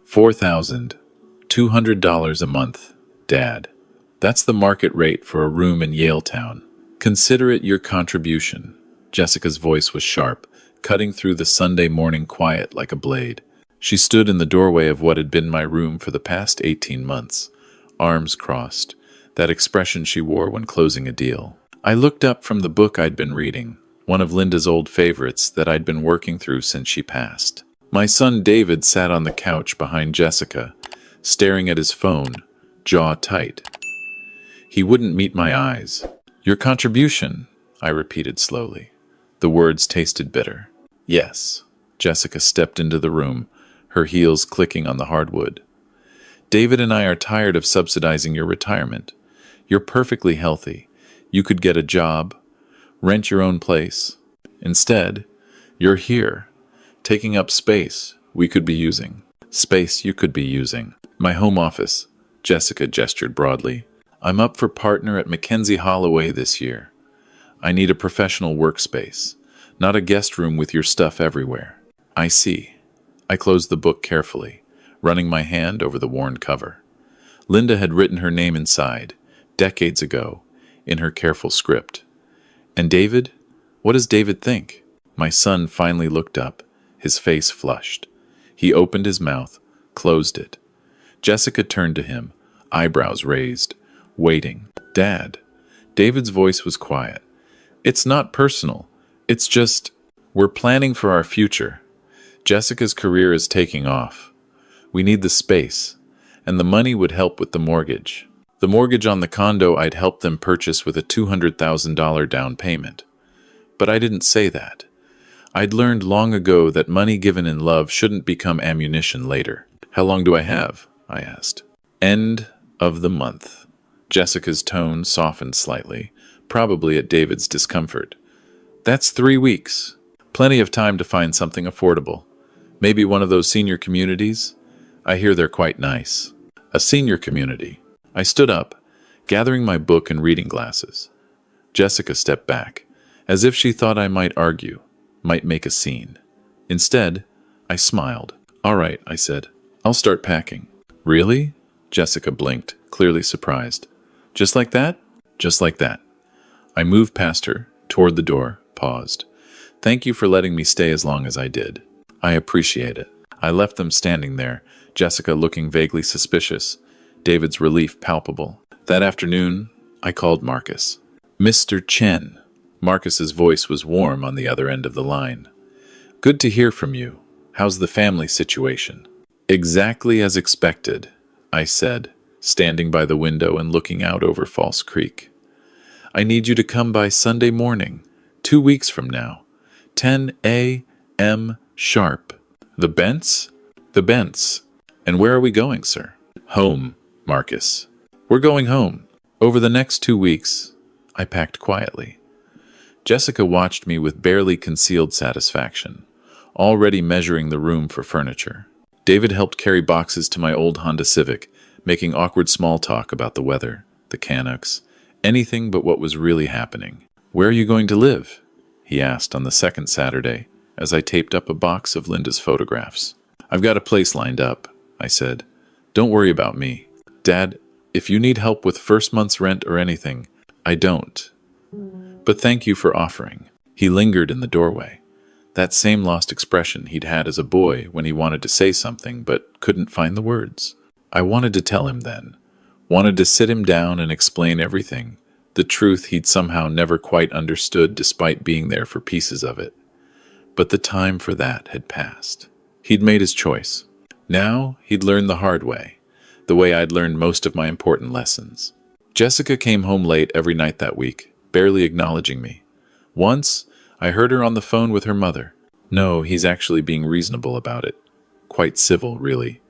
$4,200 a month, Dad. That's the market rate for a room in Yaletown. Consider it your contribution. Jessica's voice was sharp, cutting through the Sunday morning quiet like a blade. She stood in the doorway of what had been my room for the past 18 months, arms crossed, that expression she wore when closing a deal. I looked up from the book I'd been reading, one of Linda's old favorites that I'd been working through since she passed. My son David sat on the couch behind Jessica, staring at his phone, jaw tight. He wouldn't meet my eyes. Your contribution, I repeated slowly. The words tasted bitter. Yes. Jessica stepped into the room, her heels clicking on the hardwood. David and I are tired of subsidizing your retirement. You're perfectly healthy. You could get a job, rent your own place. Instead, you're here, taking up space we could be using. Space you could be using. My home office, Jessica gestured broadly. I'm up for partner at Mackenzie Holloway this year. I need a professional workspace, not a guest room with your stuff everywhere. I see. I closed the book carefully, running my hand over the worn cover. Linda had written her name inside, decades ago, in her careful script. And David? What does David think? My son finally looked up, his face flushed. He opened his mouth, closed it. Jessica turned to him, eyebrows raised, waiting. Dad. David's voice was quiet. It's not personal. It's just, we're planning for our future. Jessica's career is taking off. We need the space, and the money would help with the mortgage. The mortgage on the condo I'd help them purchase with a $200,000 down payment. But I didn't say that. I'd learned long ago that money given in love shouldn't become ammunition later. How long do I have? I asked. End of the month. Jessica's tone softened slightly, probably at David's discomfort. That's 3 weeks. Plenty of time to find something affordable. Maybe one of those senior communities? I hear they're quite nice. A senior community. I stood up, gathering my book and reading glasses. Jessica stepped back, as if she thought I might argue, might make a scene. Instead, I smiled. All right, I said. I'll start packing. Really? Jessica blinked, clearly surprised. Just like that? Just like that. I moved past her, toward the door, paused. Thank you for letting me stay as long as I did. I appreciate it. I left them standing there, Jessica looking vaguely suspicious, David's relief palpable. That afternoon, I called Marcus. Mr. Chen. Marcus's voice was warm on the other end of the line. Good to hear from you. How's the family situation? Exactly as expected, I said, standing by the window and looking out over False Creek. I need you to come by Sunday morning, 2 weeks from now, 10 a.m. sharp. The Bents? The Bents. And where are we going, sir? Home, Marcus. We're going home. Over the next 2 weeks, I packed quietly. Jessica watched me with barely concealed satisfaction, already measuring the room for furniture. David helped carry boxes to my old Honda Civic, making awkward small talk about the weather, the Canucks, anything but what was really happening. Where are you going to live? He asked on the second Saturday, as I taped up a box of Linda's photographs. I've got a place lined up, I said. Don't worry about me. Dad, if you need help with first month's rent or anything, I don't. But thank you for offering. He lingered in the doorway. That same lost expression he'd had as a boy when he wanted to say something but couldn't find the words. I wanted to tell him then. Wanted to sit him down and explain everything. The truth he'd somehow never quite understood despite being there for pieces of it. But the time for that had passed. He'd made his choice. Now he'd learned the hard way. The way I'd learned most of my important lessons. Jessica came home late every night that week, barely acknowledging me. Once, I heard her on the phone with her mother. No, he's actually being reasonable about it. Quite civil, really.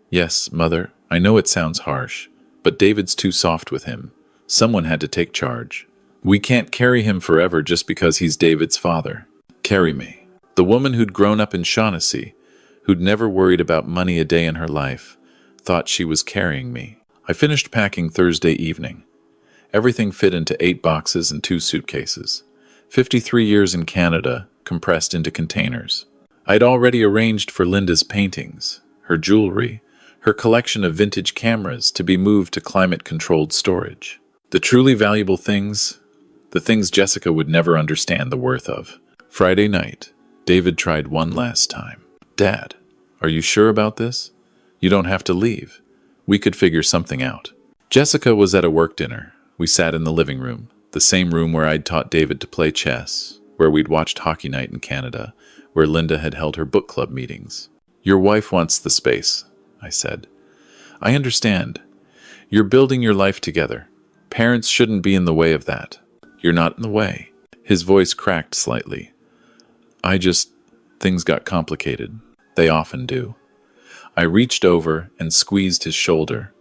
Yes, Mother, I know it sounds harsh, but David's too soft with him. Someone had to take charge. We can't carry him forever just because he's David's father. Carry me. The woman who'd grown up in Shaughnessy, who'd never worried about money a day in her life, thought she was carrying me. I finished packing Thursday evening. Everything fit into 8 boxes and 2 suitcases. 53 years in Canada, compressed into containers. I'd already arranged for Linda's paintings. her jewelry, her collection of vintage cameras to be moved to climate-controlled storage. The truly valuable things, the things Jessica would never understand the worth of. Friday night, David tried one last time. "Dad, are you sure about this? You don't have to leave. We could figure something out." Jessica was at a work dinner. We sat in the living room, the same room where I'd taught David to play chess, where we'd watched hockey night in Canada, where Linda had held her book club meetings. "Your wife wants the space," I said. "I understand. You're building your life together. Parents shouldn't be in the way of that." "You're not in the way." His voice cracked slightly. Things got complicated. They often do." I reached over and squeezed his shoulder.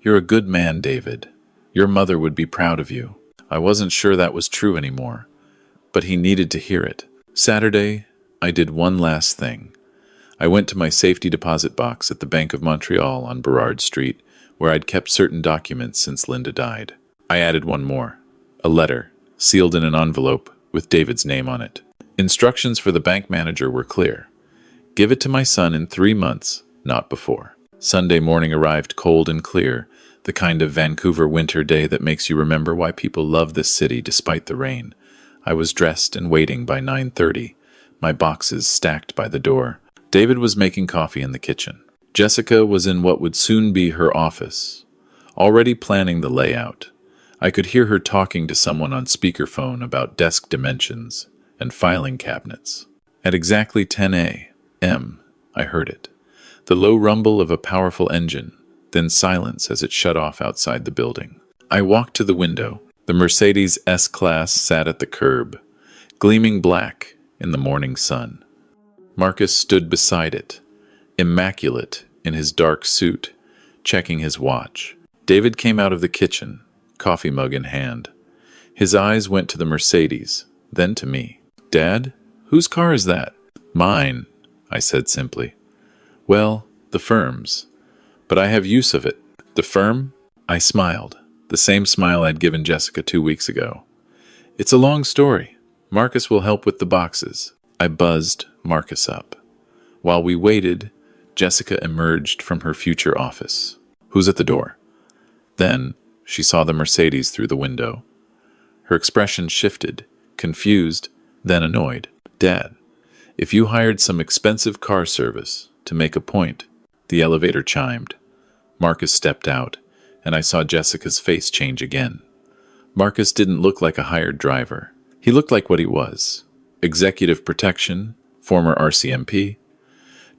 "You're a good man, David. Your mother would be proud of you." I wasn't sure that was true anymore, but he needed to hear it. Saturday, I did one last thing. I went to my safety deposit box at the Bank of Montreal on Burrard Street, where I'd kept certain documents since Linda died. I added one more, a letter, sealed in an envelope with David's name on it. Instructions for the bank manager were clear. Give it to my son in 3 months, not before. Sunday morning arrived cold and clear, the kind of Vancouver winter day that makes you remember why people love this city despite the rain. I was dressed and waiting by 9:30, my boxes stacked by the door. David was making coffee in the kitchen. Jessica was in what would soon be her office, already planning the layout. I could hear her talking to someone on speakerphone about desk dimensions and filing cabinets. At exactly 10 a.m., I heard it. The low rumble of a powerful engine, then silence as it shut off outside the building. I walked to the window. The Mercedes S-Class sat at the curb, gleaming black in the morning sun. Marcus stood beside it, immaculate in his dark suit, checking his watch. David came out of the kitchen, coffee mug in hand. His eyes went to the Mercedes, then to me. "Dad, whose car is that?" "Mine," I said simply. "Well, the firm's. But I have use of it." "The firm?" I smiled, the same smile I'd given Jessica 2 weeks ago. "It's a long story. Marcus will help with the boxes." I buzzed Marcus up. While we waited, Jessica emerged from her future office. "Who's at the door?" Then she saw the Mercedes through the window. Her expression shifted, confused, then annoyed. "Dad, if you hired some expensive car service to make a point..." The elevator chimed. Marcus stepped out, and I saw Jessica's face change again. Marcus didn't look like a hired driver. He looked like what he was: executive protection, former RCMP,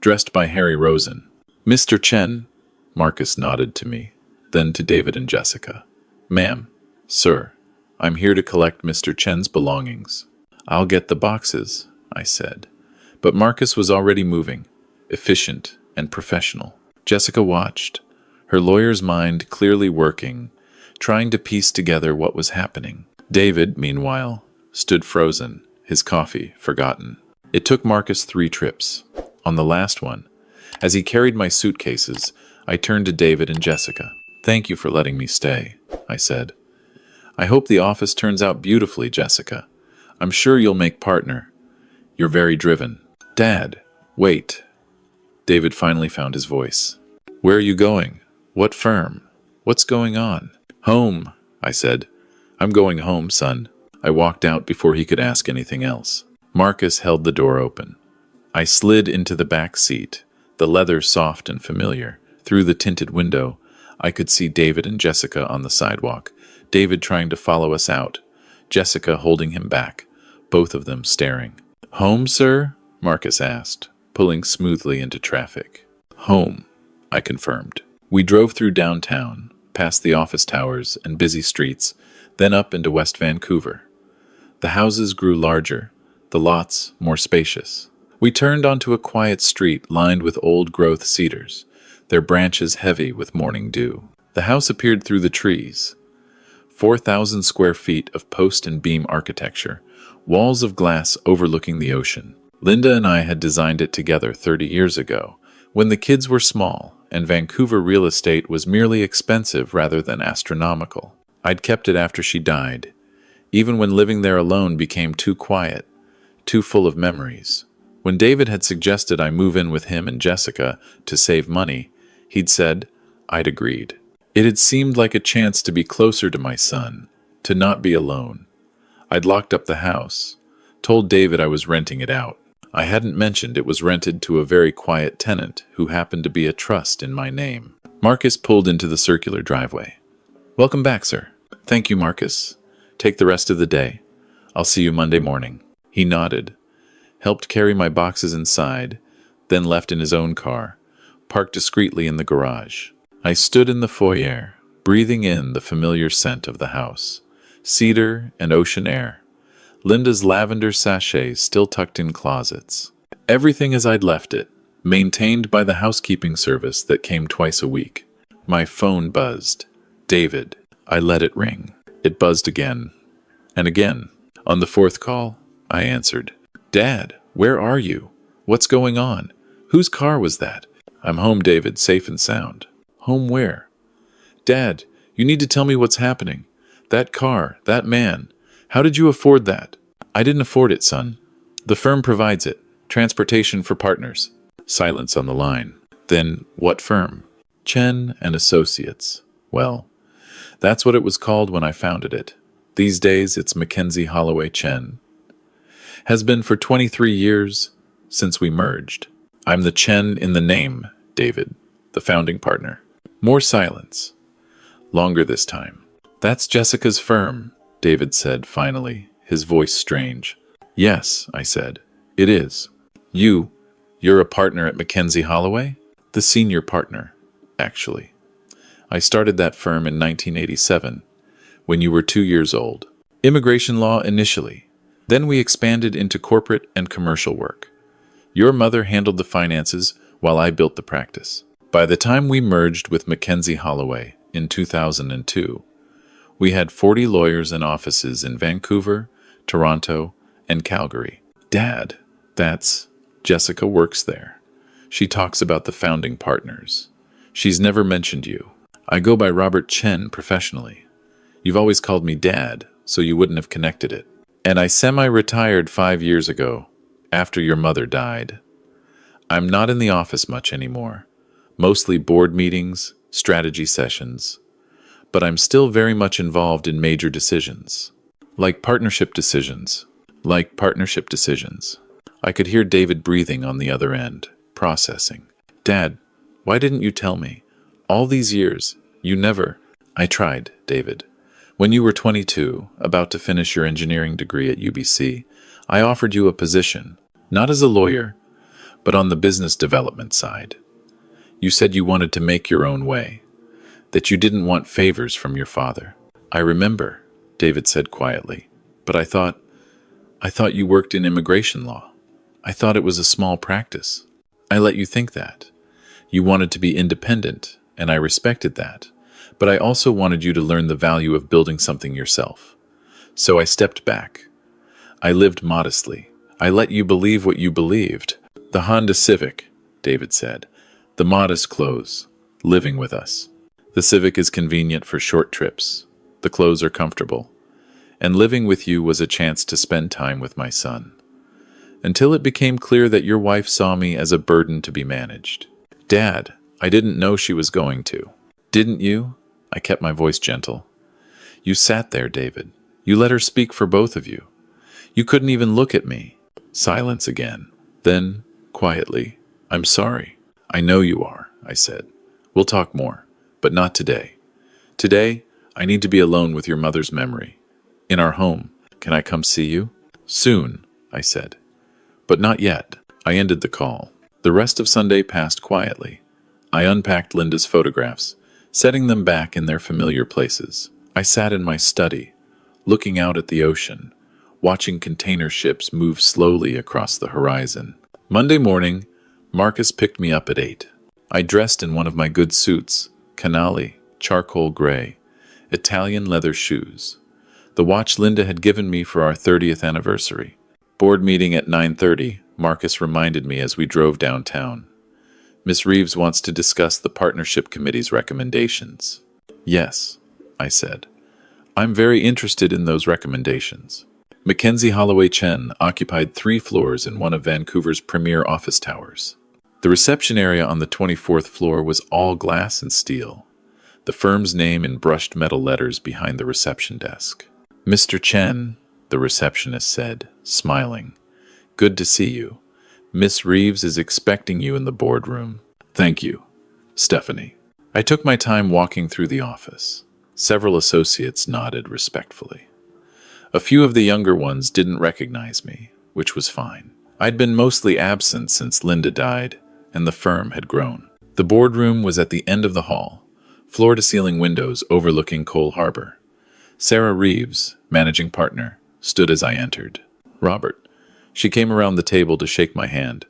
dressed by Harry Rosen. "Mr. Chen," Marcus nodded to me, then to David and Jessica. "Ma'am, sir, I'm here to collect Mr. Chen's belongings." "I'll get the boxes," I said. But Marcus was already moving, efficient and professional. Jessica watched, her lawyer's mind clearly working, trying to piece together what was happening. David, meanwhile, stood frozen, his coffee forgotten. It took Marcus 3 trips. On the last one, as he carried my suitcases, I turned to David and Jessica. "Thank you for letting me stay," I said. "I hope the office turns out beautifully, Jessica. I'm sure you'll make partner. You're very driven." "Dad, wait." David finally found his voice. "Where are you going? What firm? What's going on?" "Home," I said. "I'm going home, son." I walked out before he could ask anything else. Marcus held the door open. I slid into the back seat, the leather soft and familiar. Through the tinted window, I could see David and Jessica on the sidewalk, David trying to follow us out, Jessica holding him back, both of them staring. "Home, sir?" Marcus asked, pulling smoothly into traffic. "Home," I confirmed. We drove through downtown, past the office towers and busy streets, then up into West Vancouver. The houses grew larger, the lots more spacious. We turned onto a quiet street lined with old-growth cedars, their branches heavy with morning dew. The house appeared through the trees. 4,000 square feet of post and beam architecture, walls of glass overlooking the ocean. Linda and I had designed it together 30 years ago, when the kids were small and Vancouver real estate was merely expensive rather than astronomical. I'd kept it after she died, even when living there alone became too quiet, too full of memories. When David had suggested I move in with him and Jessica to save money, he'd said I'd agreed. It had seemed like a chance to be closer to my son, to not be alone. I'd locked up the house, told David I was renting it out. I hadn't mentioned it was rented to a very quiet tenant who happened to be a trust in my name. Marcus pulled into the circular driveway. "Welcome back, sir." "Thank you, Marcus. Take the rest of the day. I'll see you Monday morning." He nodded, helped carry my boxes inside, then left in his own car, parked discreetly in the garage. I stood in the foyer, breathing in the familiar scent of the house, cedar and ocean air. Linda's lavender sachets still tucked in closets. Everything as I'd left it, maintained by the housekeeping service that came twice a week. My phone buzzed. "David." I let it ring. It buzzed again and again. On the fourth call, I answered. "Dad, where are you? What's going on? Whose car was that?" "I'm home, David, safe and sound." "Home where?" "Dad, you need to tell me what's happening. That car, that man. How did you afford that?" "I didn't afford it, son. The firm provides it. Transportation for partners." Silence on the line. "Then what firm?" "Chen and Associates." "Well, that's what it was called when I founded it. These days it's Mackenzie Holloway Chen. Has been for 23 years since we merged. I'm the Chen in the name, David, the founding partner." More silence. Longer this time. "That's Jessica's firm," David said finally, his voice strange. "Yes," I said. "It is." You're a partner at Mackenzie Holloway?" "The senior partner, actually. I started that firm in 1987, when you were 2 years old. Immigration law initially. Then we expanded into corporate and commercial work. Your mother handled the finances while I built the practice. By the time we merged with Mackenzie Holloway in 2002, we had 40 lawyers and offices in Vancouver, Toronto, and Calgary. Dad, that's... Jessica works there. She talks about the founding partners. She's never mentioned you. I go by Robert Chen professionally. You've always called me Dad, so you wouldn't have connected it. And I semi-retired 5 years ago, after your mother died. I'm not in the office much anymore. Mostly board meetings, strategy sessions. But I'm still very much involved in major decisions. Like partnership decisions. I could hear David breathing on the other end, processing. "Dad, why didn't you tell me? All these years, you never..." "I tried, David. When you were 22, about to finish your engineering degree at UBC, I offered you a position, not as a lawyer, but on the business development side. You said you wanted to make your own way, that you didn't want favors from your father." "I remember," David said quietly, "but I thought you worked in immigration law. I thought it was a small practice. I let you think that. You wanted to be independent, and I respected that. But I also wanted you to learn the value of building something yourself. So I stepped back. I lived modestly. I let you believe what you believed." "The Honda Civic," David said. "The modest clothes. Living with us. The Civic is convenient for short trips. The clothes are comfortable. And living with you was a chance to spend time with my son. Until it became clear that your wife saw me as a burden to be managed." "Dad, I didn't know she was going to." "Didn't you?" I kept my voice gentle. "You sat there, David. You let her speak for both of you. You couldn't even look at me." Silence again. Then, quietly, "I'm sorry." "I know you are," I said. "We'll talk more, but not today. Today, I need to be alone with your mother's memory. In our home. Can I come see you?" "Soon," I said. "But not yet." I ended the call. The rest of Sunday passed quietly. I unpacked Linda's photographs, setting them back in their familiar places. I sat in my study, looking out at the ocean, watching container ships move slowly across the horizon. Monday morning, Marcus picked me up at 8. I dressed in one of my good suits, canali, charcoal gray, Italian leather shoes, the watch Linda had given me for our 30th anniversary. Board meeting at 9:30, Marcus reminded me as we drove downtown. "Miss Reeves wants to discuss the partnership committee's recommendations." "Yes," I said. "I'm very interested in those recommendations." Mackenzie Holloway Chen occupied 3 floors in one of Vancouver's premier office towers. The reception area on the 24th floor was all glass and steel, the firm's name in brushed metal letters behind the reception desk. "Mr. Chen," the receptionist said, smiling. "Good to see you. Miss Reeves is expecting you in the boardroom." "Thank you, Stephanie." I took my time walking through the office. Several associates nodded respectfully. A few of the younger ones didn't recognize me, which was fine. I'd been mostly absent since Linda died, and the firm had grown. The boardroom was at the end of the hall, floor-to-ceiling windows overlooking Cole Harbor. Sarah Reeves, managing partner, stood as I entered. "Robert." She came around the table to shake my hand.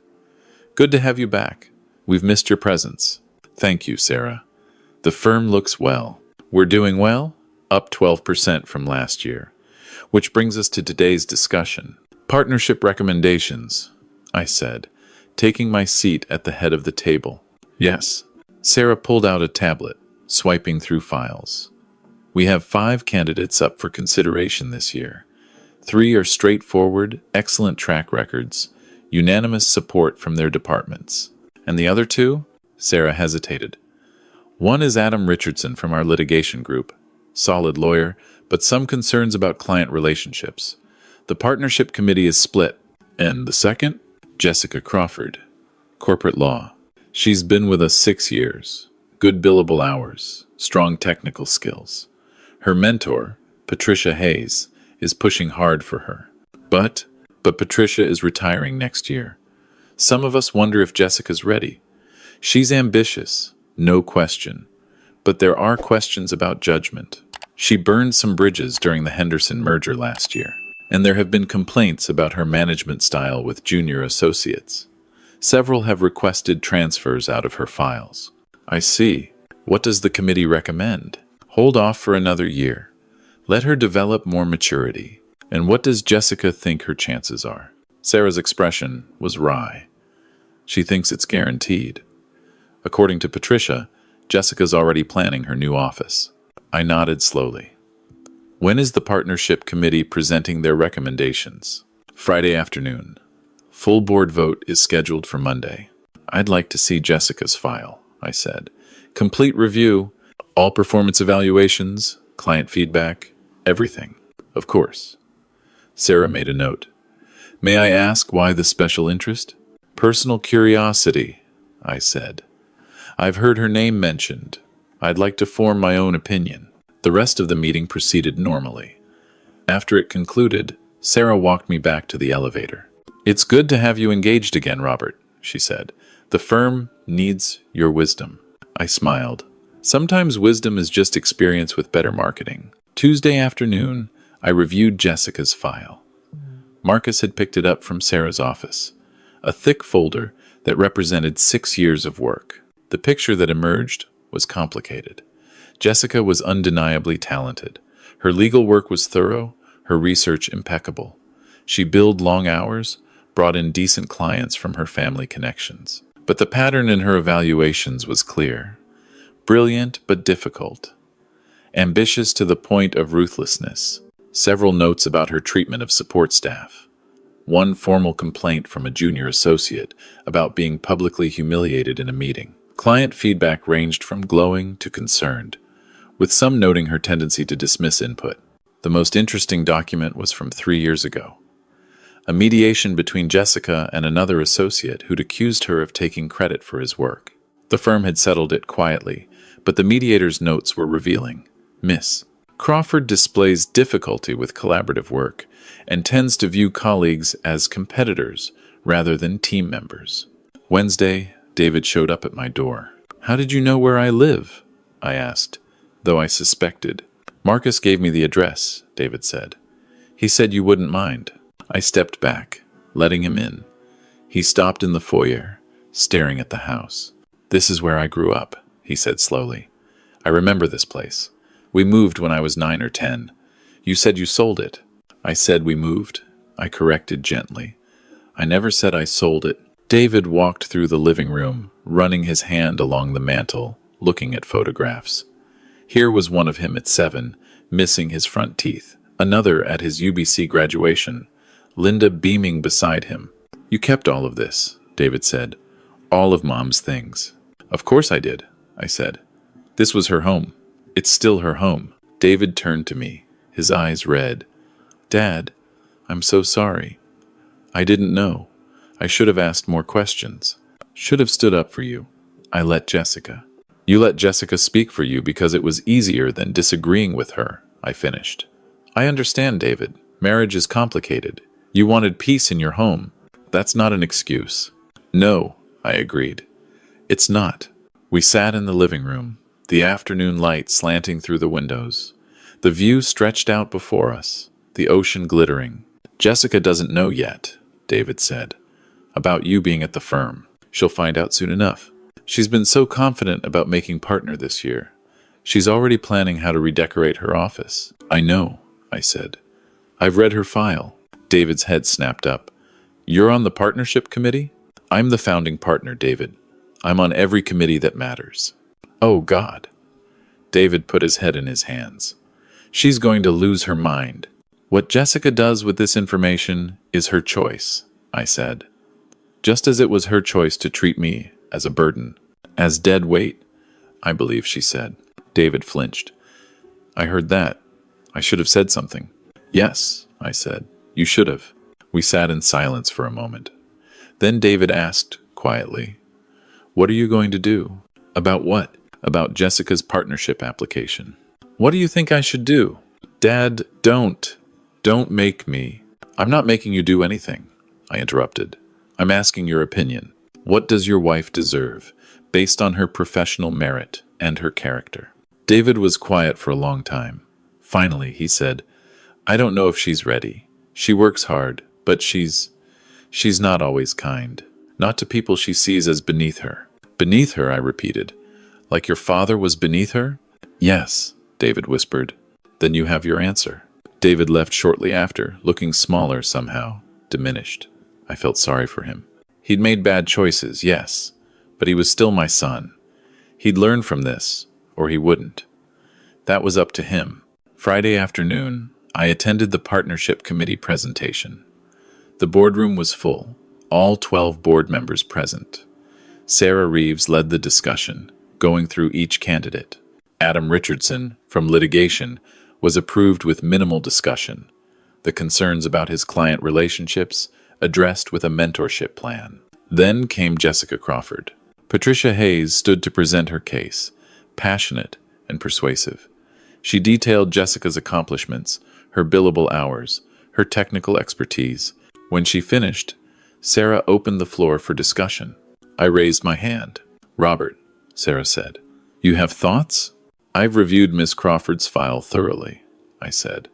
"Good to have you back. We've missed your presence." "Thank you, Sarah. The firm looks well." "We're doing well?" "Up 12% from last year." Which brings us to today's discussion. "Partnership recommendations," I said, taking my seat at the head of the table. "Yes." Sarah pulled out a tablet, swiping through files. "We have 5 candidates up for consideration this year. 3 are straightforward, excellent track records, unanimous support from their departments. And the other 2? Sarah hesitated. "One is Adam Richardson from our litigation group. Solid lawyer, but some concerns about client relationships. The partnership committee is split." "And the second?" "Jessica Crawford. Corporate law. She's been with us 6 years. Good billable hours, strong technical skills. Her mentor, Patricia Hayes, is pushing hard for her. But Patricia is retiring next year. Some of us wonder if Jessica's ready. She's ambitious, no question, but there are questions about judgment. She burned some bridges during the Henderson merger last year, and there have been complaints about her management style with junior associates. Several have requested transfers out of her files." "I see. What does the committee recommend?" "Hold off for another year. Let her develop more maturity." "And what does Jessica think her chances are?" Sarah's expression was wry. "She thinks it's guaranteed. According to Patricia, Jessica's already planning her new office." I nodded slowly. "When is the partnership committee presenting their recommendations?" "Friday afternoon. Full board vote is scheduled for Monday." "I'd like to see Jessica's file," I said. "Complete review, all performance evaluations, client feedback, everything." "Of course." Sarah made a note. "May I ask why the special interest?" "Personal curiosity," I said. "I've heard her name mentioned. I'd like to form my own opinion." The rest of the meeting proceeded normally. After it concluded, Sarah walked me back to the elevator. "It's good to have you engaged again, Robert," she said. "The firm needs your wisdom." I smiled. Sometimes wisdom is just experience with better marketing. Tuesday afternoon, I reviewed Jessica's file. Marcus had picked it up from Sarah's office, a thick folder that represented 6 years of work. The picture that emerged was complicated. Jessica was undeniably talented. Her legal work was thorough, her research impeccable. She billed long hours, brought in decent clients from her family connections. But the pattern in her evaluations was clear. Brilliant but difficult. Ambitious to the point of ruthlessness. Several notes about her treatment of support staff. One formal complaint from a junior associate about being publicly humiliated in a meeting. Client feedback ranged from glowing to concerned, with some noting her tendency to dismiss input. The most interesting document was from 3 years ago. A mediation between Jessica and another associate who'd accused her of taking credit for his work. The firm had settled it quietly, but the mediator's notes were revealing. Miss Crawford displays difficulty with collaborative work and tends to view colleagues as competitors rather than team members. Wednesday, David showed up at my door. "How did you know where I live?" I asked, though I suspected. "Marcus gave me the address," David said. "He said you wouldn't mind." I stepped back, letting him in. He stopped in the foyer, staring at the house. "This is where I grew up," he said slowly. "I remember this place. We moved when I was 9 or 10. You said you sold it." "I said we moved," I corrected gently. "I never said I sold it." David walked through the living room, running his hand along the mantel, looking at photographs. Here was one of him at 7, missing his front teeth, Another at his UBC graduation, Linda beaming beside him. You kept all of this, David said. All of Mom's things. Of course I did, I said. This was her home. It's still her home. David turned to me, his eyes red. Dad, I'm so sorry. I didn't know. I should have asked more questions. Should have stood up for you. I let Jessica. You let Jessica speak for you because it was easier than disagreeing with her, I finished. I understand, David. Marriage is complicated. You wanted peace in your home. That's not an excuse. No, I agreed. It's not. We sat in the living room, the afternoon light slanting through the windows. The view stretched out before us, the ocean glittering. Jessica doesn't know yet, David said, about you being at the firm. She'll find out soon enough. She's been so confident about making partner this year. She's already planning how to redecorate her office. I know, I said. I've read her file. David's head snapped up. You're on the partnership committee? I'm the founding partner, David. I'm on every committee that matters. Oh, God. David put his head in his hands. She's going to lose her mind. What Jessica does with this information is her choice, I said. Just as it was her choice to treat me as a burden, as dead weight, I believe she said. David flinched. I heard that. I should have said something. Yes, I said. You should have. We sat in silence for a moment. Then David asked, quietly, What are you going to do? About what? About Jessica's partnership application. What do you think I should do? Dad, don't. Don't make me. I'm not making you do anything, I interrupted. I'm asking your opinion. What does your wife deserve, based on her professional merit and her character? David was quiet for a long time. Finally, he said, I don't know if she's ready. She works hard, but she's not always kind. Not to people she sees as beneath her. Beneath her, I repeated. Like your father was beneath her? Yes, David whispered. Then you have your answer. David left shortly after, looking smaller somehow, diminished. I felt sorry for him. He'd made bad choices, yes, but he was still my son. He'd learn from this, or he wouldn't. That was up to him. Friday afternoon, I attended the partnership committee presentation. The boardroom was full, all 12 board members present. Sarah Reeves led the discussion, going through each candidate. Adam Richardson, from litigation, was approved with minimal discussion. The concerns about his client relationships addressed with a mentorship plan. Then came Jessica Crawford. Patricia Hayes stood to present her case, passionate and persuasive. She detailed Jessica's accomplishments, her billable hours, her technical expertise. When she finished, Sarah opened the floor for discussion. I raised my hand. Robert, Sarah said, you have thoughts? I've reviewed Miss Crawford's file thoroughly, I said.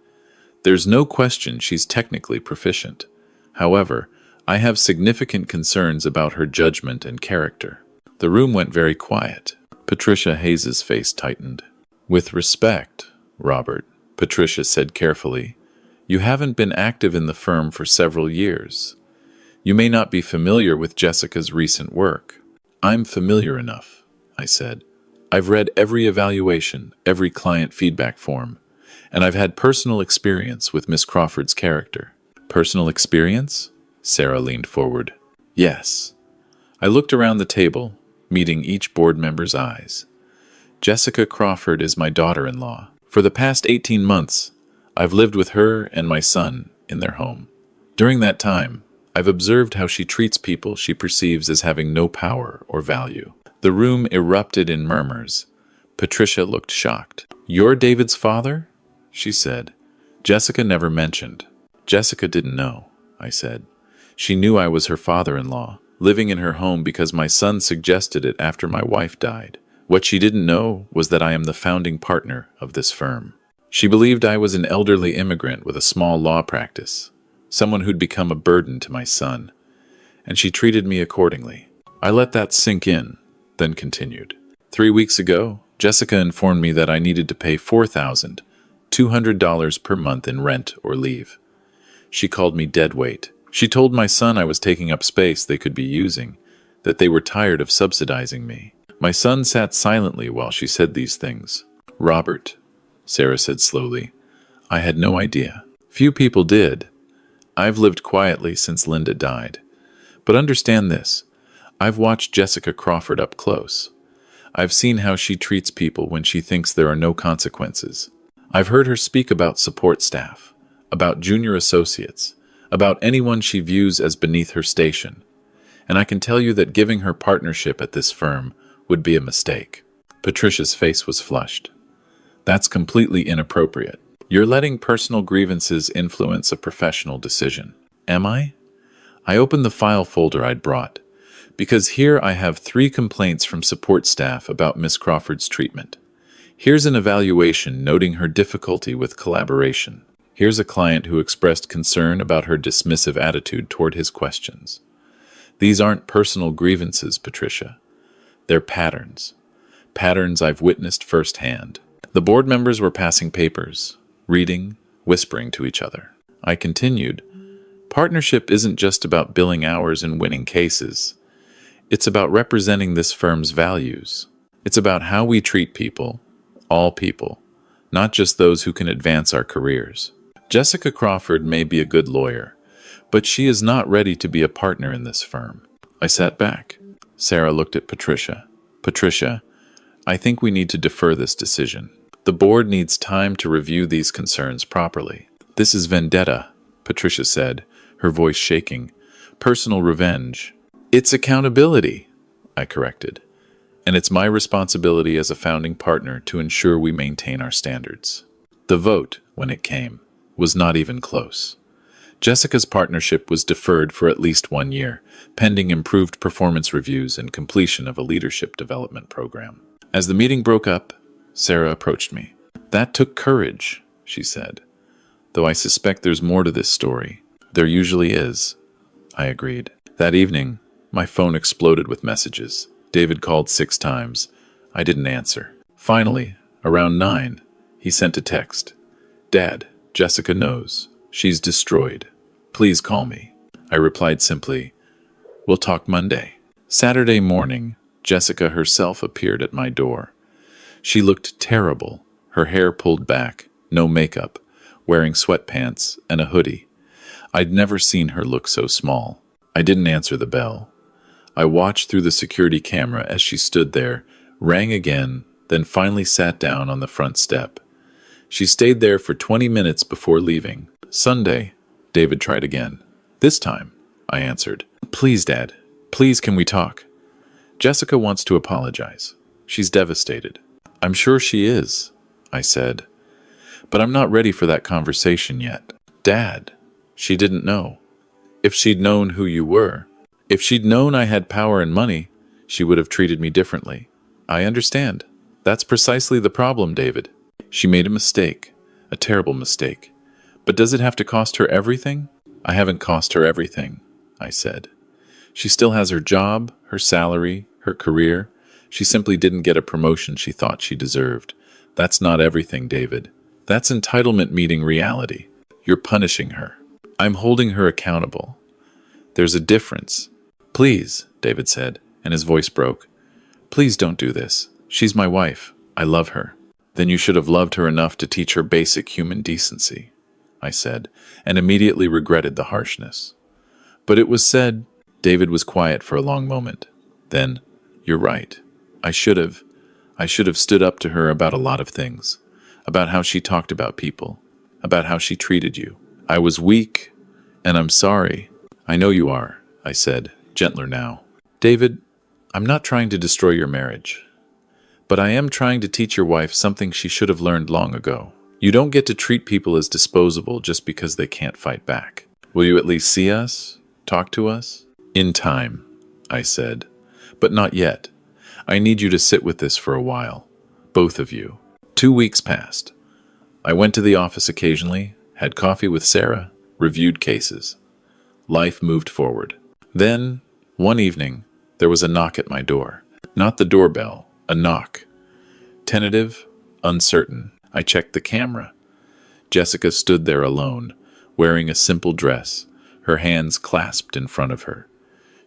There's no question she's technically proficient. However, I have significant concerns about her judgment and character. The room went very quiet. Patricia Hayes's face tightened. With respect, Robert, Patricia said carefully, you haven't been active in the firm for several years. You may not be familiar with Jessica's recent work. I'm familiar enough, I said. I've read every evaluation, every client feedback form, and I've had personal experience with Miss Crawford's character. Personal experience? Sarah leaned forward. Yes. I looked around the table, meeting each board member's eyes. Jessica Crawford is my daughter-in-law. For the past 18 months, I've lived with her and my son in their home. During that time, I've observed how she treats people she perceives as having no power or value. The room erupted in murmurs. Patricia looked shocked. You're David's father? She said. Jessica never mentioned. Jessica didn't know, I said. She knew I was her father-in-law, living in her home because my son suggested it after my wife died. What she didn't know was that I am the founding partner of this firm. She believed I was an elderly immigrant with a small law practice, someone who'd become a burden to my son, and she treated me accordingly. I let that sink in, then continued. 3 weeks ago, Jessica informed me that I needed to pay $4,200 per month in rent or leave. She called me deadweight. She told my son I was taking up space they could be using, that they were tired of subsidizing me. My son sat silently while she said these things. Robert, Sarah said slowly, I had no idea. Few people did. I've lived quietly since Linda died. But understand this. I've watched Jessica Crawford up close. I've seen how she treats people when she thinks there are no consequences. I've heard her speak about support staff, about junior associates, about anyone she views as beneath her station. And I can tell you that giving her partnership at this firm would be a mistake. Patricia's face was flushed. That's completely inappropriate. You're letting personal grievances influence a professional decision. Am I? I opened the file folder I'd brought, because here I have 3 complaints from support staff about Miss Crawford's treatment. Here's an evaluation noting her difficulty with collaboration. Here's a client who expressed concern about her dismissive attitude toward his questions. These aren't personal grievances, Patricia. They're patterns. Patterns I've witnessed firsthand. The board members were passing papers, reading, whispering to each other. I continued, partnership isn't just about billing hours and winning cases. It's about representing this firm's values. It's about how we treat people, all people, not just those who can advance our careers. Jessica Crawford may be a good lawyer, but she is not ready to be a partner in this firm. I sat back. Sarah looked at Patricia. Patricia, I think we need to defer this decision. The board needs time to review these concerns properly. This is vendetta, Patricia said, her voice shaking. Personal revenge. It's accountability, I corrected. And it's my responsibility as a founding partner to ensure we maintain our standards. The vote, when it came, was not even close. Jessica's partnership was deferred for at least 1 year, pending improved performance reviews and completion of a leadership development program. As the meeting broke up, Sarah approached me. That took courage, she said. Though I suspect there's more to this story. There usually is, I agreed. That evening, my phone exploded with messages. David called 6 times. I didn't answer. Finally, around 9, he sent a text. Dad, Jessica knows. She's destroyed. Please call me. I replied simply, we'll talk Monday. Saturday morning, Jessica herself appeared at my door. She looked terrible, her hair pulled back, no makeup, wearing sweatpants and a hoodie. I'd never seen her look so small. I didn't answer the bell. I watched through the security camera as she stood there, rang again, then finally sat down on the front step. She stayed there for 20 minutes before leaving. Sunday, David tried again. This time, I answered. Please, Dad. Please, can we talk? Jessica wants to apologize. She's devastated. I'm sure she is, I said. But I'm not ready for that conversation yet. Dad, she didn't know. If she'd known who you were, if she'd known I had power and money, she would have treated me differently. I understand. That's precisely the problem, David. She made a mistake, a terrible mistake. But does it have to cost her everything? I haven't cost her everything, I said. She still has her job, her salary, her career. She simply didn't get a promotion she thought she deserved. That's not everything, David. That's entitlement meeting reality. You're punishing her. I'm holding her accountable. There's a difference. Please, David said, and his voice broke. Please don't do this. She's my wife. I love her. Then you should have loved her enough to teach her basic human decency, I said, and immediately regretted the harshness. But it was said. David was quiet for a long moment. Then, you're right. I should have stood up to her about a lot of things, about how she talked about people, about how she treated you. I was weak, and I'm sorry. I know you are, I said, gentler now. David, I'm not trying to destroy your marriage, but I am trying to teach your wife something she should have learned long ago. You don't get to treat people as disposable just because they can't fight back. Will you at least see us? Talk to us? In time, I said, but not yet. I need you to sit with this for a while, both of you. 2 weeks passed. I went to the office occasionally, had coffee with Sarah, reviewed cases. Life moved forward. Then, one evening, there was a knock at my door. Not the doorbell, a knock. Tentative, uncertain. I checked the camera. Jessica stood there alone, wearing a simple dress, her hands clasped in front of her.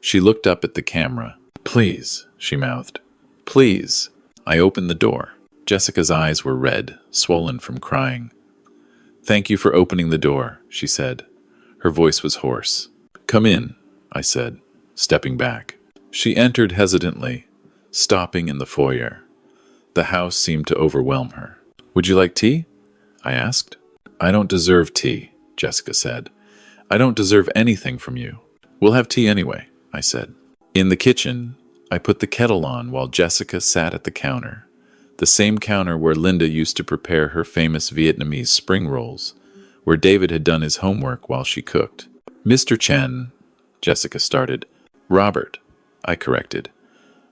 She looked up at the camera. Please, she mouthed. Please. I opened the door. Jessica's eyes were red, swollen from crying. "Thank you for opening the door," she said. Her voice was hoarse. "Come in," I said, stepping back. She entered hesitantly, stopping in the foyer. The house seemed to overwhelm her. "Would you like tea?" I asked. "I don't deserve tea," Jessica said. "I don't deserve anything from you." "We'll have tea anyway," I said. In the kitchen, I put the kettle on while Jessica sat at the counter, the same counter where Linda used to prepare her famous Vietnamese spring rolls, where David had done his homework while she cooked. "Mr. Chen," Jessica started. "Robert," I corrected.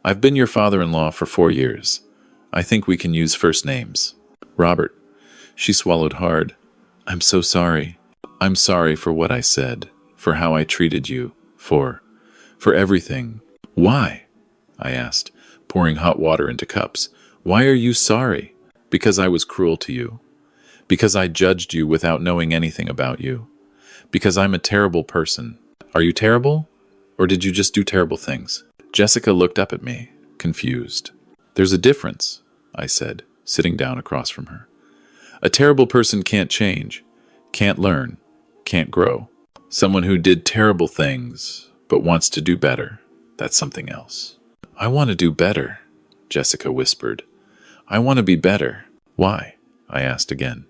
"I've been your father-in-law for 4 years. I think we can use first names." "Robert." She swallowed hard. "I'm so sorry. I'm sorry for what I said, for how I treated you, for everything." "Why?" I asked, pouring hot water into cups. "Why are you sorry?" "Because I was cruel to you. Because I judged you without knowing anything about you. Because I'm a terrible person." "Are you terrible? Or did you just do terrible things?" Jessica looked up at me, confused. "There's a difference," I said, sitting down across from her. "A terrible person can't change, can't learn, can't grow. Someone who did terrible things, but wants to do better, that's something else." "I want to do better," Jessica whispered. "I want to be better." "Why?" I asked again.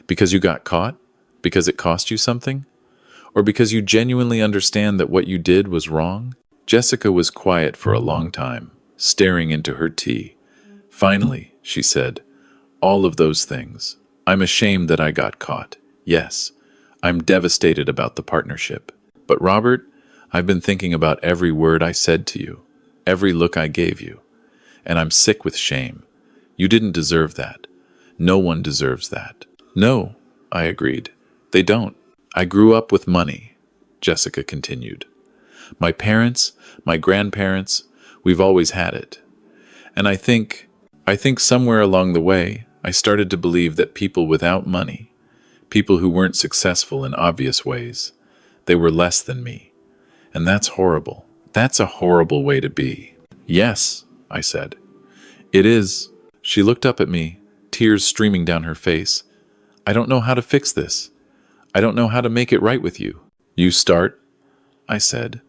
"Because you got caught? Because it cost you something? Or because you genuinely understand that what you did was wrong?" Jessica was quiet for a long time, staring into her tea. Finally, she said, "All of those things. I'm ashamed that I got caught. Yes, I'm devastated about the partnership. But Robert, I've been thinking about every word I said to you, every look I gave you, and I'm sick with shame. You didn't deserve that. No one deserves that." "No," I agreed. "They don't. I grew up with money," Jessica continued. "My parents, my grandparents, we've always had it. And I think somewhere along the way, I started to believe that people without money, people who weren't successful in obvious ways, they were less than me. And that's horrible. That's a horrible way to be." "Yes," I said. "It is." She looked up at me, tears streaming down her face. "I don't know how to fix this. I don't know how to make it right with you." "You start," I said,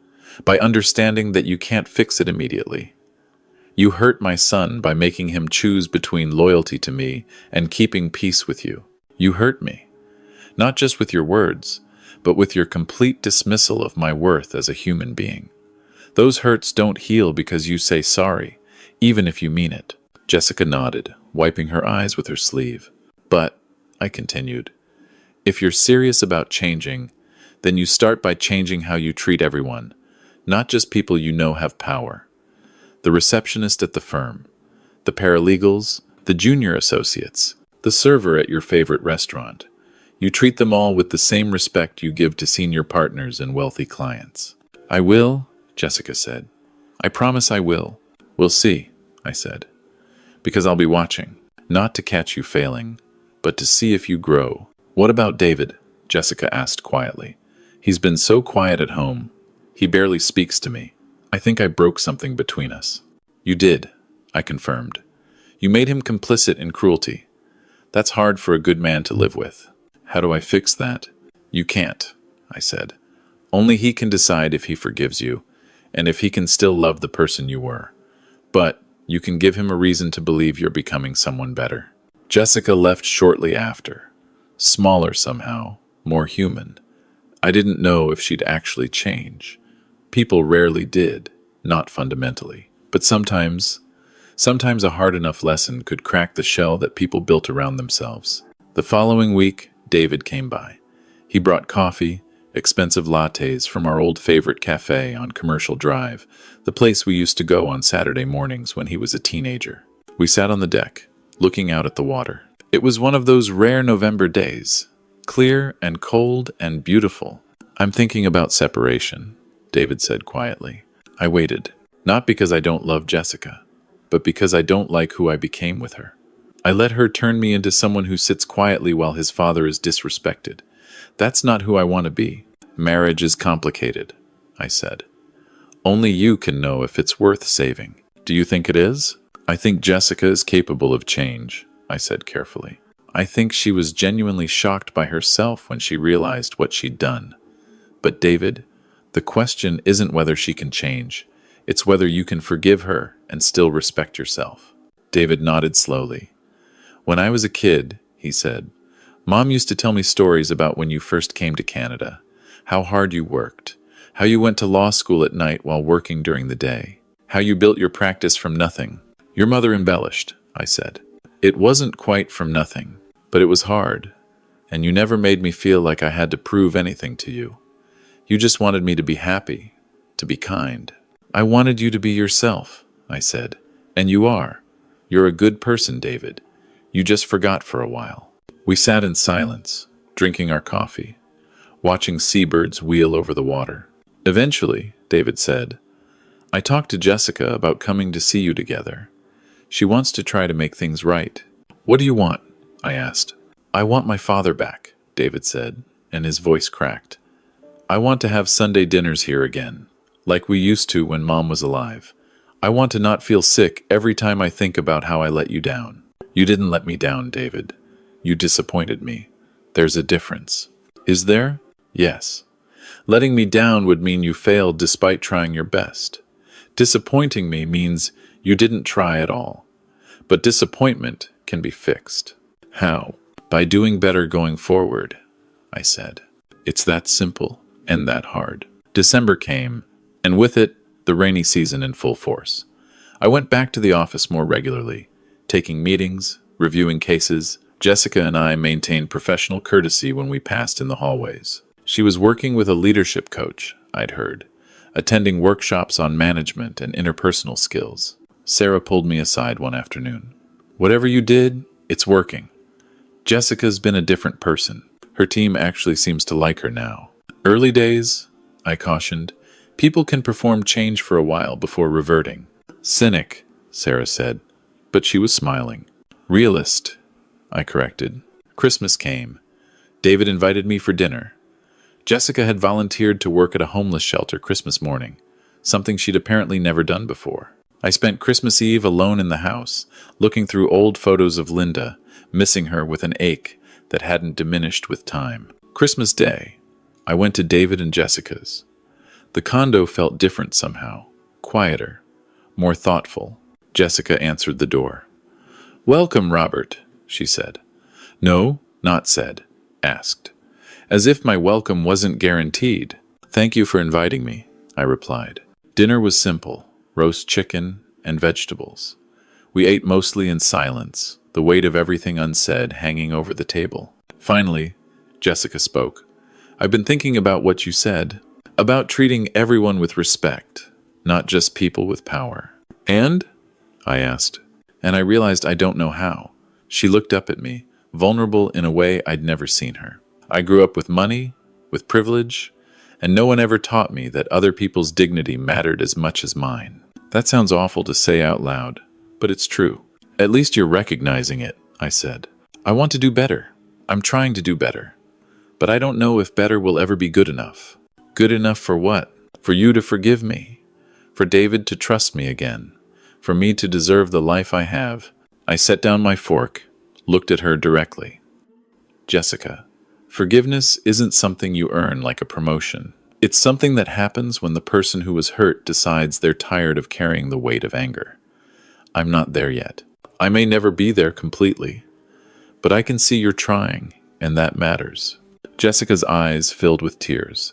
"by understanding that you can't fix it immediately. You hurt my son by making him choose between loyalty to me and keeping peace with you. You hurt me, not just with your words, but with your complete dismissal of my worth as a human being. Those hurts don't heal because you say sorry, even if you mean it." Jessica nodded, wiping her eyes with her sleeve. "But," I continued, "if you're serious about changing, then you start by changing how you treat everyone, not just people you know have power. The receptionist at the firm, the paralegals, the junior associates, the server at your favorite restaurant. You treat them all with the same respect you give to senior partners and wealthy clients." "I will," Jessica said. "I promise I will." "We'll see," I said, "because I'll be watching, not to catch you failing, but to see if you grow." "What about David?" Jessica asked quietly. "He's been so quiet at home. He barely speaks to me. I think I broke something between us." "You did," I confirmed. "You made him complicit in cruelty. That's hard for a good man to live with." "How do I fix that?" "You can't," I said. "Only he can decide if he forgives you, and if he can still love the person you were. But you can give him a reason to believe you're becoming someone better." Jessica left shortly after, smaller somehow, more human. I didn't know if she'd actually change. People rarely did, not fundamentally. But sometimes a hard enough lesson could crack the shell that people built around themselves. The following week, David came by. He brought coffee, expensive lattes from our old favorite cafe on Commercial Drive, the place we used to go on Saturday mornings when he was a teenager. We sat on the deck, looking out at the water. It was one of those rare November days, clear and cold and beautiful. "I'm thinking about separation," David said quietly. I waited, not because I don't love Jessica, but because I don't like who I became with her. I let her turn me into someone who sits quietly while his father is disrespected. That's not who I want to be. "Marriage is complicated," I said. "Only you can know if it's worth saving. Do you think it is?" "I think Jessica is capable of change," I said carefully. I think she was genuinely shocked by herself when she realized what she'd done. But David, the question isn't whether she can change. It's whether you can forgive her and still respect yourself. David nodded slowly. When I was a kid, he said, Mom used to tell me stories about when you first came to Canada, how hard you worked, how you went to law school at night while working during the day, how you built your practice from nothing. Your mother embellished, I said. It wasn't quite from nothing, but it was hard, and you never made me feel like I had to prove anything to you. You just wanted me to be happy, to be kind. I wanted you to be yourself, I said, and you are. You're a good person, David. You just forgot for a while. We sat in silence, drinking our coffee, watching seabirds wheel over the water. Eventually, David said, I talked to Jessica about coming to see you together. She wants to try to make things right. What do you want? I asked. I want my father back, David said, and his voice cracked. I want to have Sunday dinners here again, like we used to when Mom was alive. I want to not feel sick every time I think about how I let you down. You didn't let me down, David. You disappointed me. There's a difference. Is there? Yes. Letting me down would mean you failed despite trying your best. Disappointing me means you didn't try at all. But disappointment can be fixed. How? By doing better going forward, I said. It's that simple and that hard. December came, and with it, the rainy season in full force. I went back to the office more regularly, taking meetings, reviewing cases. Jessica and I maintained professional courtesy when we passed in the hallways. She was working with a leadership coach, I'd heard, attending workshops on management and interpersonal skills. Sarah pulled me aside one afternoon. Whatever you did, it's working. Jessica's been a different person. Her team actually seems to like her now. Early days, I cautioned, people can perform change for a while before reverting. Cynic, Sarah said, but she was smiling. Realist, I corrected. Christmas came. David invited me for dinner. Jessica had volunteered to work at a homeless shelter Christmas morning, something she'd apparently never done before. I spent Christmas Eve alone in the house, looking through old photos of Linda, missing her with an ache that hadn't diminished with time. Christmas Day, I went to David and Jessica's. The condo felt different somehow, quieter, more thoughtful. Jessica answered the door. Welcome, Robert, she said. No, not said, asked. As if my welcome wasn't guaranteed. Thank you for inviting me, I replied. Dinner was simple, roast chicken and vegetables. We ate mostly in silence, the weight of everything unsaid hanging over the table. Finally, Jessica spoke. I've been thinking about what you said, about treating everyone with respect, not just people with power. And? I asked, and I realized I don't know how. She looked up at me, vulnerable in a way I'd never seen her. I grew up with money, with privilege, and no one ever taught me that other people's dignity mattered as much as mine. That sounds awful to say out loud, but it's true. At least you're recognizing it, I said. I want to do better. I'm trying to do better. But I don't know if better will ever be good enough. Good enough for what? For you to forgive me. For David to trust me again. For me to deserve the life I have. I set down my fork, looked at her directly. Jessica, forgiveness isn't something you earn like a promotion. It's something that happens when the person who was hurt decides they're tired of carrying the weight of anger. I'm not there yet. I may never be there completely. But I can see you're trying, and that matters. Jessica's eyes filled with tears.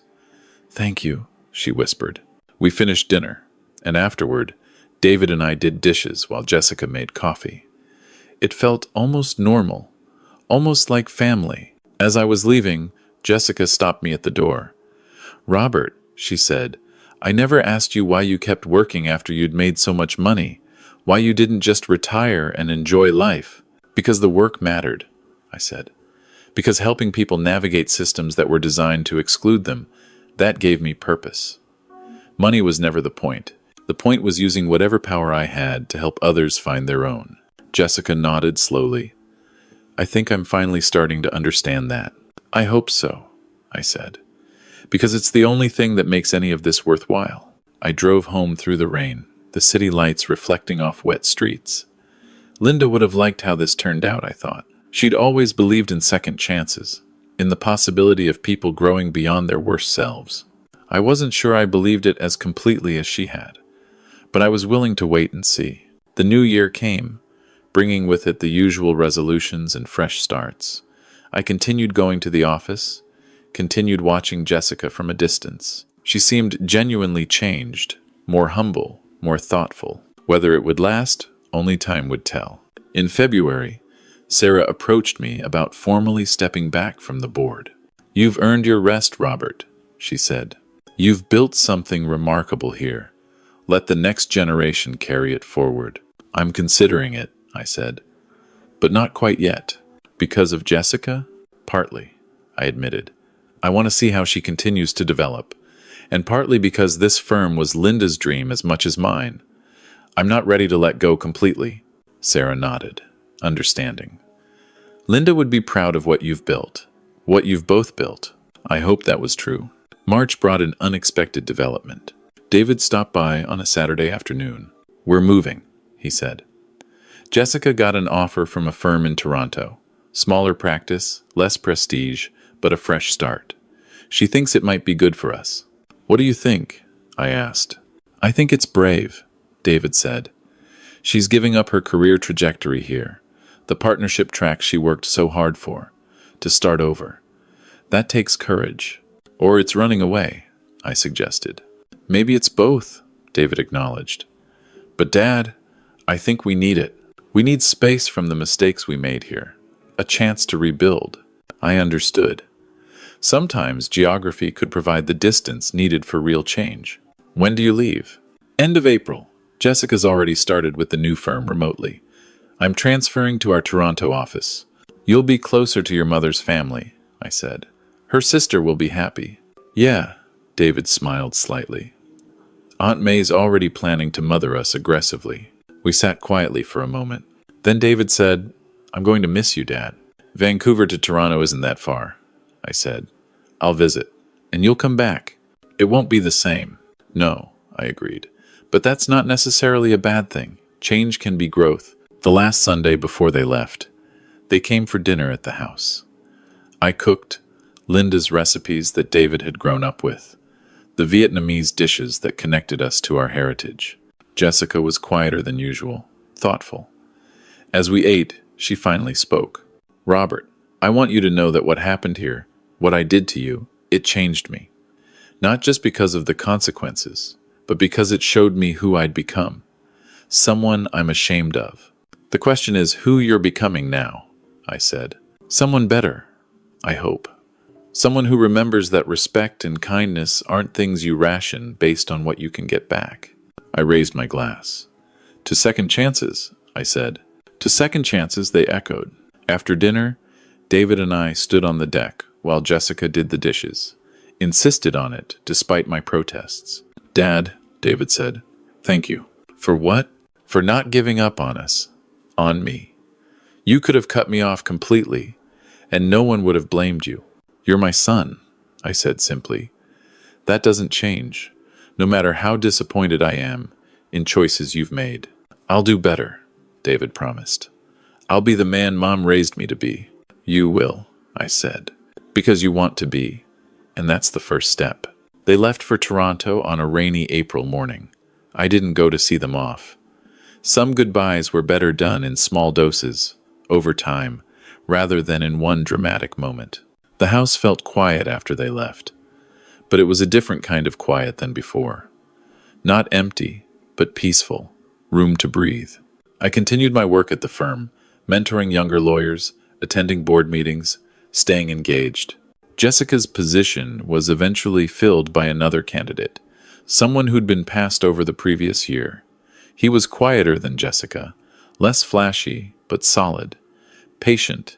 Thank you, she whispered. We finished dinner, and afterward, David and I did dishes while Jessica made coffee. It felt almost normal, almost like family. As I was leaving, Jessica stopped me at the door. Robert, she said, I never asked you why you kept working after you'd made so much money, why you didn't just retire and enjoy life. Because the work mattered, I said. Because helping people navigate systems that were designed to exclude them, that gave me purpose. Money was never the point. The point was using whatever power I had to help others find their own. Jessica nodded slowly. I think I'm finally starting to understand that. I hope so, I said. Because it's the only thing that makes any of this worthwhile. I drove home through the rain, the city lights reflecting off wet streets. Linda would have liked how this turned out, I thought. She'd always believed in second chances, in the possibility of people growing beyond their worst selves. I wasn't sure I believed it as completely as she had, but I was willing to wait and see. The new year came, bringing with it the usual resolutions and fresh starts. I continued going to the office, continued watching Jessica from a distance. She seemed genuinely changed, more humble, more thoughtful. Whether it would last, only time would tell. In February, Sarah approached me about formally stepping back from the board. "You've earned your rest, Robert," she said. "You've built something remarkable here. Let the next generation carry it forward." "I'm considering it," I said. "But not quite yet." "Because of Jessica?" "Partly," I admitted. "I want to see how she continues to develop. And partly because this firm was Linda's dream as much as mine. I'm not ready to let go completely." Sarah nodded, understanding. "Linda would be proud of what you've built, what you've both built." I hoped that was true. March brought an unexpected development. David stopped by on a Saturday afternoon. "We're moving," he said. Jessica got an offer from a firm in Toronto. Smaller practice, less prestige, but a fresh start. She thinks it might be good for us. "What do you think?" I asked. "I think it's brave," David said. "She's giving up her career trajectory here, the partnership track she worked so hard for, to start over. That takes courage. Or it's running away," I suggested. "Maybe it's both," David acknowledged. "But Dad, I think we need it. We need space from the mistakes we made here. A chance to rebuild." I understood. Sometimes geography could provide the distance needed for real change. "When do you leave?" "End of April. Jessica's already started with the new firm remotely. I'm transferring to our Toronto office." "You'll be closer to your mother's family," I said. "Her sister will be happy." "Yeah," David smiled slightly. "Aunt May's already planning to mother us aggressively." We sat quietly for a moment. Then David said, "I'm going to miss you, Dad." "Vancouver to Toronto isn't that far," I said. "I'll visit. And you'll come back." "It won't be the same." "No," I agreed. "But that's not necessarily a bad thing. Change can be growth." The last Sunday before they left, they came for dinner at the house. I cooked Linda's recipes that David had grown up with, the Vietnamese dishes that connected us to our heritage. Jessica was quieter than usual, thoughtful. As we ate, she finally spoke. "Robert, I want you to know that what happened here, what I did to you, it changed me. Not just because of the consequences, but because it showed me who I'd become. Someone I'm ashamed of." "The question is who you're becoming now," I said. "Someone better, I hope. Someone who remembers that respect and kindness aren't things you ration based on what you can get back." I raised my glass. "To second chances," I said. "To second chances," they echoed. After dinner, David and I stood on the deck while Jessica did the dishes, insisted on it despite my protests. "Dad," David said, "thank you." "For what?" "For not giving up on us. On me. You could have cut me off completely, and no one would have blamed you. You're my son," I said simply. "That doesn't change, no matter how disappointed I am in choices you've made." "I'll do better," David promised. "I'll be the man Mom raised me to be." "You will," I said, "because you want to be, and that's the first step." They left for Toronto on a rainy April morning. I didn't go to see them off. Some goodbyes were better done in small doses, over time, rather than in one dramatic moment. The house felt quiet after they left, but it was a different kind of quiet than before. Not empty, but peaceful, room to breathe. I continued my work at the firm, mentoring younger lawyers, attending board meetings, staying engaged. Jessica's position was eventually filled by another candidate, someone who'd been passed over the previous year. He was quieter than Jessica, less flashy, but solid, patient,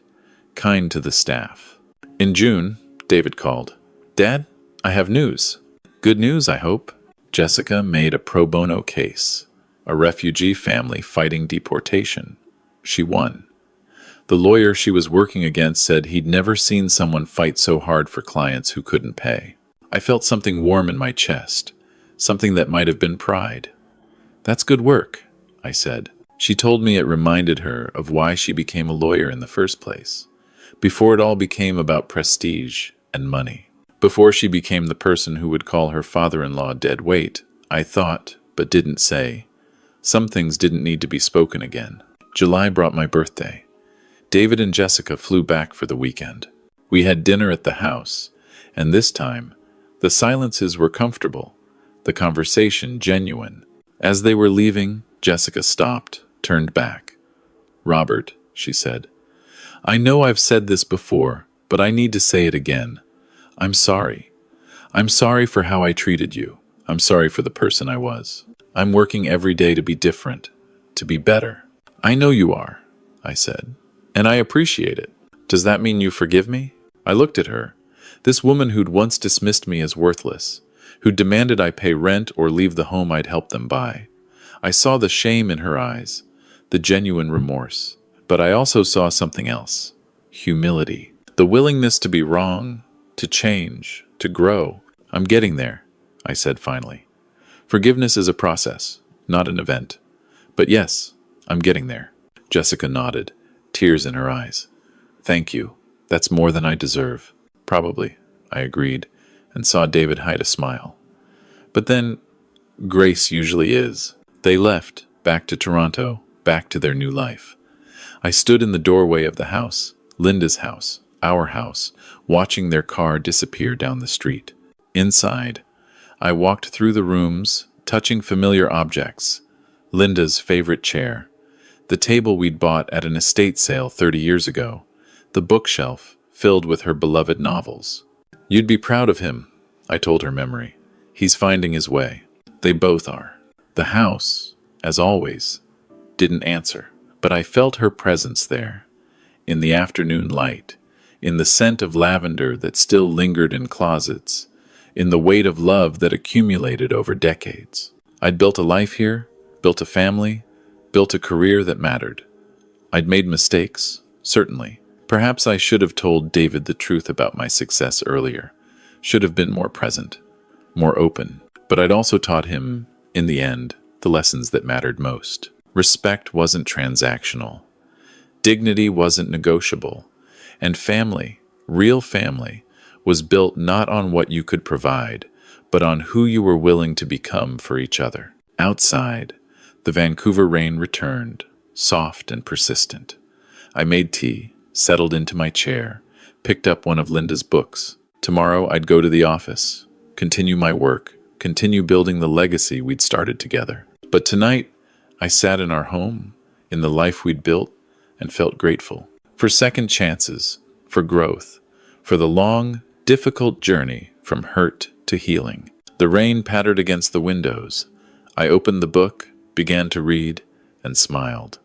kind to the staff. In June, David called. "Dad, I have news." "Good news, I hope." Jessica made a pro bono case, a refugee family fighting deportation. She won. The lawyer she was working against said he'd never seen someone fight so hard for clients who couldn't pay. I felt something warm in my chest, something that might have been pride. "That's good work," I said. She told me it reminded her of why she became a lawyer in the first place, before it all became about prestige and money. Before she became the person who would call her father-in-law dead weight. I thought, but didn't say. Some things didn't need to be spoken again. July brought my birthday. David and Jessica flew back for the weekend. We had dinner at the house, and this time, the silences were comfortable, the conversation genuine. As they were leaving, Jessica stopped, turned back. "Robert," she said, "I know I've said this before, but I need to say it again. I'm sorry. I'm sorry for how I treated you. I'm sorry for the person I was. I'm working every day to be different, to be better." "I know you are," I said, "and I appreciate it. Does that mean you forgive me?" I looked at her, this woman who'd once dismissed me as worthless, who demanded I pay rent or leave the home I'd helped them buy. I saw the shame in her eyes, the genuine remorse, but I also saw something else: humility, the willingness to be wrong, to change, to grow. "I'm getting there," I said finally. "Forgiveness is a process, not an event. But yes, I'm getting there." Jessica nodded, tears in her eyes. "Thank you. That's more than I deserve." "Probably," I agreed, and saw David hide a smile. But then, grace usually is. They left, back to Toronto, back to their new life. I stood in the doorway of the house, Linda's house, our house, watching their car disappear down the street. Inside, I walked through the rooms, touching familiar objects. Linda's favorite chair, the table we'd bought at an estate sale 30 years ago, the bookshelf filled with her beloved novels. "You'd be proud of him," I told her memory. "He's finding his way." They both are. The house, as always, didn't answer, but I felt her presence there, in the afternoon light, in the scent of lavender that still lingered in closets, in the weight of love that accumulated over decades. I'd built a life here, built a family, built a career that mattered. I'd made mistakes, certainly. Perhaps I should have told David the truth about my success earlier, should have been more present, more open. But I'd also taught him, in the end, the lessons that mattered most. Respect wasn't transactional. Dignity wasn't negotiable. And family, real family, was built not on what you could provide, but on who you were willing to become for each other. Outside, the Vancouver rain returned, soft and persistent. I made tea, settled into my chair, picked up one of Linda's books. Tomorrow I'd go to the office, continue my work, continue building the legacy we'd started together. But tonight, I sat in our home, in the life we'd built, and felt grateful. For second chances, for growth, for the long, difficult journey from hurt to healing. The rain pattered against the windows. I opened the book, began to read, and smiled.